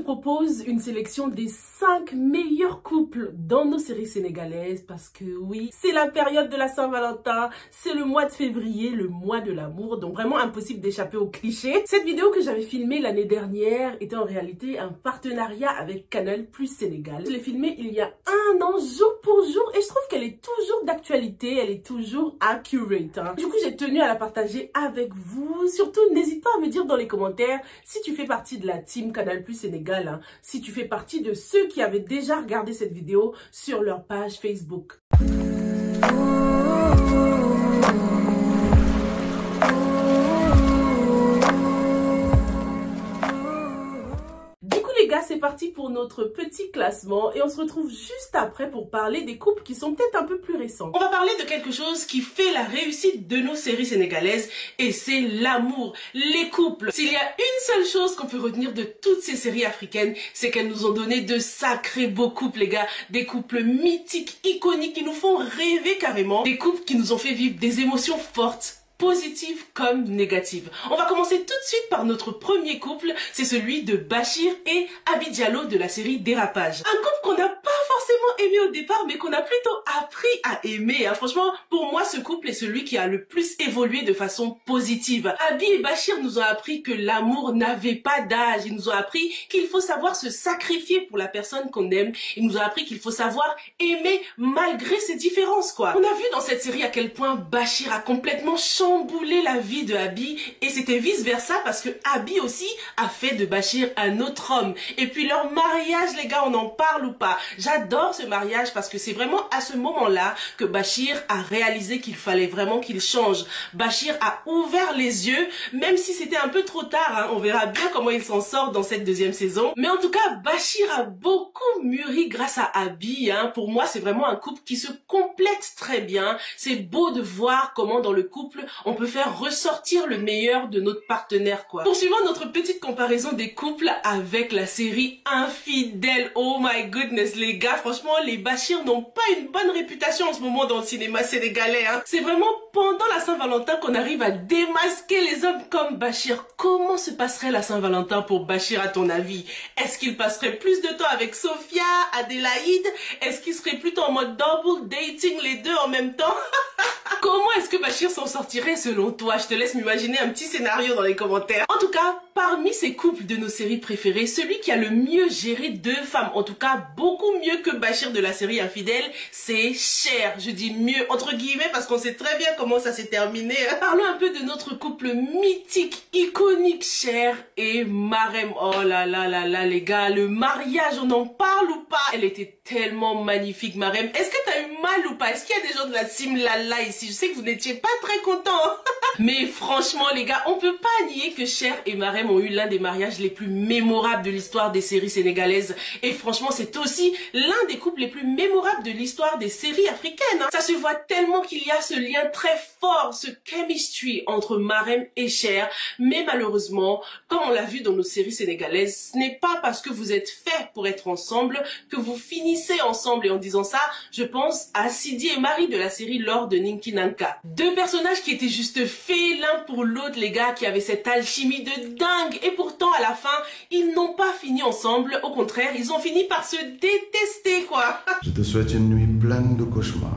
propose une sélection des 5 meilleurs couples dans nos séries sénégalaises parce que oui, c'est la période de la Saint-Valentin, c'est le mois de février, le mois de l'amour, donc vraiment impossible d'échapper aux clichés. Cette vidéo que j'avais filmée l'année dernière était en réalité un partenariat avec Canal+ Sénégal. Je l'ai filmée il y a un an, jour pour jour, et je trouve qu'elle est toujours d'actualité, elle est toujours accurate. Du coup, j'ai tenu à la partager avec vous. Surtout, n'hésite pas à me dire dans les commentaires si tu fais partie de la team Canal+ Sénégal, si tu fais partie de ceux qui avaient déjà regardé cette vidéo sur leur page Facebook. Les gars, c'est parti pour notre petit classement et on se retrouve juste après pour parler des couples qui sont peut-être un peu plus récents. On va parler de quelque chose qui fait la réussite de nos séries sénégalaises et c'est l'amour, les couples. S'il y a une seule chose qu'on peut retenir de toutes ces séries africaines, c'est qu'elles nous ont donné de sacrés beaux couples, les gars. Des couples mythiques, iconiques, qui nous font rêver carrément. Des couples qui nous ont fait vivre des émotions fortes, positives comme négatives. On va commencer tout de suite par notre premier couple, c'est celui de Bachir et Abi Diallo de la série Dérapage. Un couple qu'on n'a pas forcément aimé au départ, mais qu'on a plutôt appris à aimer. Franchement, pour moi, ce couple est celui qui a le plus évolué de façon positive. Abi et Bachir nous ont appris que l'amour n'avait pas d'âge. Ils nous ont appris qu'il faut savoir se sacrifier pour la personne qu'on aime. Ils nous ont appris qu'il faut savoir aimer malgré ses différences, quoi. On a vu dans cette série à quel point Bachir a complètement chambouler la vie de Abi et c'était vice versa parce que Abi aussi a fait de Bachir un autre homme. Et puis leur mariage, les gars, on en parle ou pas? J'adore ce mariage parce que c'est vraiment à ce moment-là que Bachir a réalisé qu'il fallait vraiment qu'il change. Bachir a ouvert les yeux, même si c'était un peu trop tard, on verra bien comment il s'en sort dans cette deuxième saison. Mais en tout cas, Bachir a beaucoup mûri grâce à Abi. Pour moi, c'est vraiment un couple qui se complète très bien. C'est beau de voir comment dans le couple, on peut faire ressortir le meilleur de notre partenaire, quoi. Poursuivons notre petite comparaison des couples avec la série Infidèles. Oh my goodness, les gars, franchement, les Bachir n'ont pas une bonne réputation en ce moment dans le cinéma sénégalais. C'est vraiment pendant la Saint-Valentin qu'on arrive à démasquer les hommes comme Bachir. Comment se passerait la Saint-Valentin pour Bachir à ton avis? Est-ce qu'il passerait plus de temps avec Sophia, Adélaïde? Est-ce qu'il serait plutôt en mode double dating les deux en même temps? Comment est-ce que Bachir s'en sortirait selon toi? Je te laisse m'imaginer un petit scénario dans les commentaires. En tout cas, parmi ces couples de nos séries préférées, celui qui a le mieux géré deux femmes, en tout cas beaucoup mieux que Bachir de la série Infidèles, c'est Cher. Je dis mieux entre guillemets parce qu'on sait très bien comment ça s'est terminé. Parlons un peu de notre couple mythique, iconique, Cher et Marème. Oh là là là là les gars, le mariage, on en parle ou pas? Elle était tellement magnifique, Marème. Est-ce que t'as eu mal ou pas? Est-ce qu'il y a des gens de la team Lala ici? Je sais que vous n'étiez pas très contents. Mais franchement les gars, on peut pas nier que Cher et Marème ont eu l'un des mariages les plus mémorables de l'histoire des séries sénégalaises. Et franchement, c'est aussi l'un des couples les plus mémorables de l'histoire des séries africaines. Ça se voit tellement qu'il y a ce lien très fort, ce chemistry entre Marème et Cher. Mais malheureusement, comme on l'a vu dans nos séries sénégalaises, ce n'est pas parce que vous êtes faits pour être ensemble que vous finissez ensemble. Et en disant ça, je pense à Sidi et Marie de la série L'Or de Ninki Nanka. Deux personnages qui étaient juste faits l'un pour l'autre, les gars, qui avaient cette alchimie de dingue. Et pourtant, à la fin, ils n'ont pas fini ensemble. Au contraire, ils ont fini par se détester, quoi. Je te souhaite une nuit pleine de cauchemars.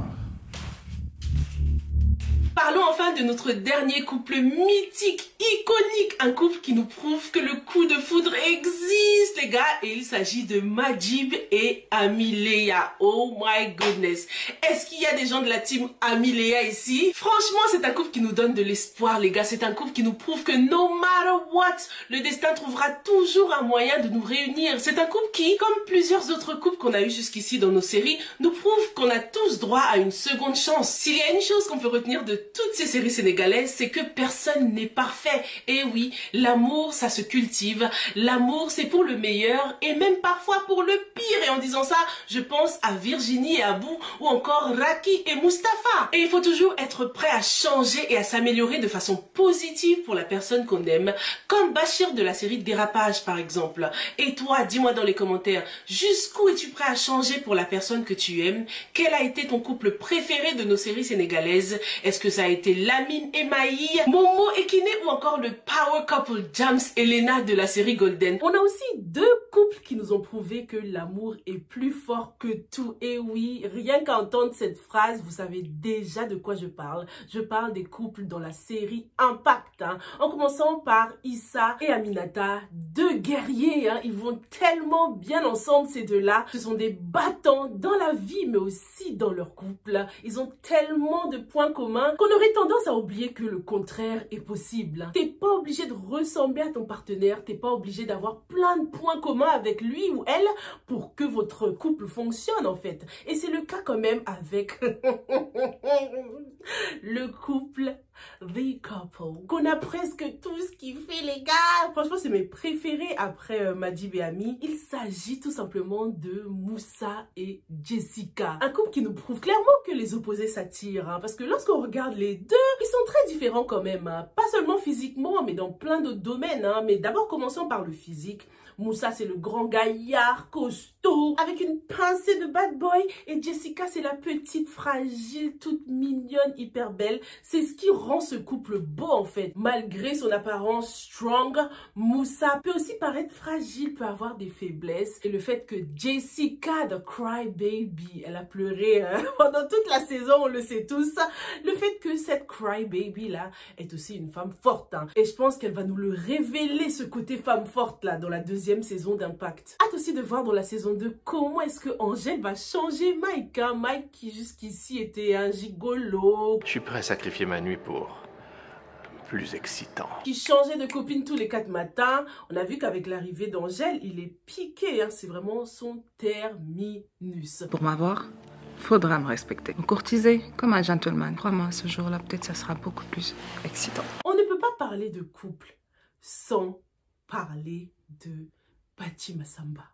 Parlons enfin de notre dernier couple mythique, iconique, un couple qui nous prouve que le coup de foudre existe, les gars, et il s'agit de Majib et Amiléa. Oh my goodness. Est-ce qu'il y a des gens de la team Amiléa ici? Franchement, c'est un couple qui nous donne de l'espoir, les gars. C'est un couple qui nous prouve que no matter what, le destin trouvera toujours un moyen de nous réunir. C'est un couple qui, comme plusieurs autres couples qu'on a eu jusqu'ici dans nos séries, nous prouve qu'on a tous droit à une seconde chance. S'il y a une chose qu'on peut retenir de toutes ces séries sénégalaises, c'est que personne n'est parfait. Et oui, l'amour, ça se cultive. L'amour, c'est pour le meilleur et même parfois pour le pire. Et en disant ça, je pense à Virginie et Abou ou encore Raki et Mustapha. Et il faut toujours être prêt à changer et à s'améliorer de façon positive pour la personne qu'on aime, comme Bachir de la série Dérapage par exemple. Et toi, dis-moi dans les commentaires, jusqu'où es-tu prêt à changer pour la personne que tu aimes? Quel a été ton couple préféré de nos séries sénégalaises? Est-ce que ça a été Lamine et Maï, Momo et Kiné ou encore le power couple Jams et Lena de la série Golden? On a aussi Deux couples qui nous ont prouvé que l'amour est plus fort que tout. Et oui, rien qu'à entendre cette phrase, vous savez déjà de quoi je parle. Je parle des couples dans la série Impact. En commençant par Issa et Aminata, deux guerriers. Ils vont tellement bien ensemble ces deux-là. Ce sont des battants dans la vie, mais aussi dans leur couple. Ils ont tellement de points communs qu'on aurait tendance à oublier que le contraire est possible. T'es pas obligé de ressembler à ton partenaire, t'es pas obligé d'avoir plein de points communs avec lui ou elle pour que votre couple fonctionne en fait. Et c'est le cas quand même avec le couple The Couple, qu'on a presque tous kiffé les gars. Franchement, c'est mes préférés après Majib et Ami. Il s'agit tout simplement de Moussa et Jessica. Un couple qui nous prouve clairement que les opposés s'attirent. Parce que lorsqu'on regarde les deux, ils sont très différents quand même. Pas seulement physiquement, mais dans plein d'autres domaines. Mais d'abord, commençons par le physique. Moussa, c'est le grand gaillard, costaud, avec une pincée de bad boy. Et Jessica, c'est la petite, fragile, toute mignonne, hyper belle. C'est ce qui rend ce couple beau, en fait. Malgré son apparence strong, Moussa peut aussi paraître fragile, peut avoir des faiblesses. Et le fait que Jessica, the crybaby, elle a pleuré pendant toute la saison, on le sait tous. Le fait que cette crybaby-là est aussi une femme forte. Et je pense qu'elle va nous le révéler, ce côté femme forte-là, dans la deuxième saison d'Impact. Hâte aussi de voir dans la saison 2 comment est-ce que Angèle va changer Mike. Mike qui jusqu'ici était un gigolo. Je suis prêt à sacrifier ma nuit pour plus excitant. Qui changeait de copine tous les 4 matins. On a vu qu'avec l'arrivée d'Angèle, il est piqué. C'est vraiment son terminus. Pour m'avoir, faudra me respecter. Me courtiser comme un gentleman. Crois-moi, ce jour-là, peut-être ça sera beaucoup plus excitant. On ne peut pas parler de couple sans parler de Bati Massamba.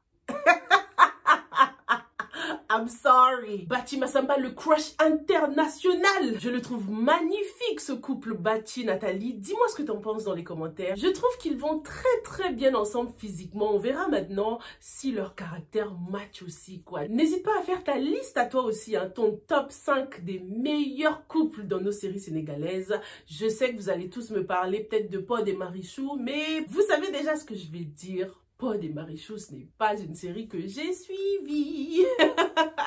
I'm sorry. Bati Massamba, le crush international. Je le trouve magnifique, ce couple Bati-Nathalie. Dis-moi ce que t'en penses dans les commentaires. Je trouve qu'ils vont très bien ensemble physiquement. On verra maintenant si leur caractère match aussi, quoi. N'hésite pas à faire ta liste à toi aussi, ton top 5 des meilleurs couples dans nos séries sénégalaises. Je sais que vous allez tous me parler peut-être de Pod et Marichou, mais vous savez déjà ce que je vais dire. Pod et Marichou, ce n'est pas une série que j'ai suivie.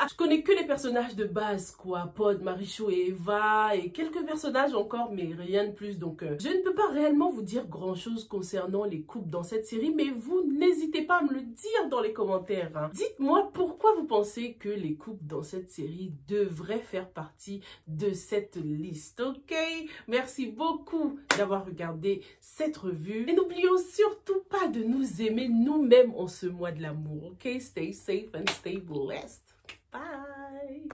Je connais que les personnages de base, quoi. Pod, Marichou et Eva, et quelques personnages encore, mais rien de plus. Donc, je ne peux pas réellement vous dire grand-chose concernant les couples dans cette série, mais vous n'hésitez pas à me le dire dans les commentaires. Dites-moi pourquoi vous pensez que les couples dans cette série devraient faire partie de cette liste, ok? Merci beaucoup d'avoir regardé cette revue. Et n'oublions surtout pas de nous aimer nous-mêmes en ce mois de l'amour, ok? Stay safe and stay blessed. Bye.